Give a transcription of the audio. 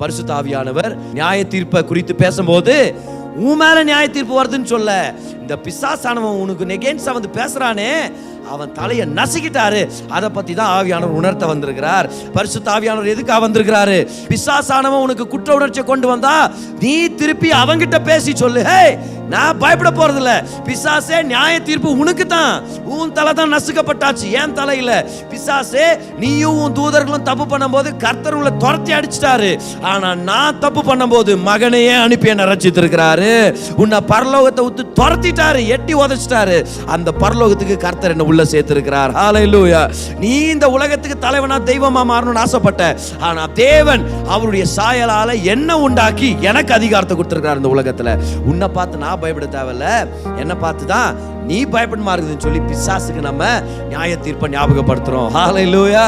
பரிசுத்த ஆவியானவர் நியாய தீர்ப்பை குறித்து பேசும்போது உன் மேல நியாய தீர்ப்பு வருதுன்னு சொல்ல, இந்த பிசாசானவன் உனக்கு நெகேன்ஸ்டா வந்து பேசுறானே, அவன் தலையை நசுக்கிட்டாரு. அதை பத்தி தான் ஆவியானவர் உணர்த்த வந்திருக்கிறார். பரிசுத்த ஆவியானவர் எதுக்காக வந்திருக்கிறாரு? பிசாசானவன் உனக்கு குற்ற உணர்ச்சியை கொண்டு வந்தா நீ திருப்பி அவங்கிட்ட பேசி சொல்லு, ஹே நான் பயப்பட போறதில்ல, பிசாசே நியாய தீர்ப்பு உனக்கு தான், உன் தலை தான் நசுக்கப்பட்டாச்சு, ஏன் தலை இல்ல. பிசாசே நீயும் உன் தூதர்களும் தப்பு பண்ணும்போது கர்த்தர் உங்களை துரத்தி அடிச்சிட்டாரு, ஆனா நான் தப்பு பண்ணும்போது மகனையே அனுப்பி என்ன ரட்சித்திருக்கிறாரு. உன்னை பரலோகத்தை விட்டு துரத்திட்டாரு, எட்டி உதைச்சிட்டாரு. அந்த பரலோகத்துக்கு கர்த்தர் என்ன உள்ள சேர்த்திருக்கிறார். ஹல்லேலூயா. நீ இந்த உலகத்துக்கு தலைவனா தெய்வமா மாறணும்னு ஆசைப்பட்ட, ஆனா தேவன் அவருடைய சாயலால என்ன உண்டாக்கி எனக்கு அதிகாரத்தை கொடுத்திருக்கிறார் இந்த உலகத்துல. உன்னை பார்த்து நான் பயப்பட தேவையில்ல, என்ன பார்த்து தான் நீ பயப்படமா இருக்குதுன்னு சொல்லி பிசாசுக்கு நம்ம நியாய தீர்ப்பை ஞாபகப்படுத்துறோம். ஹல்லேலூயா.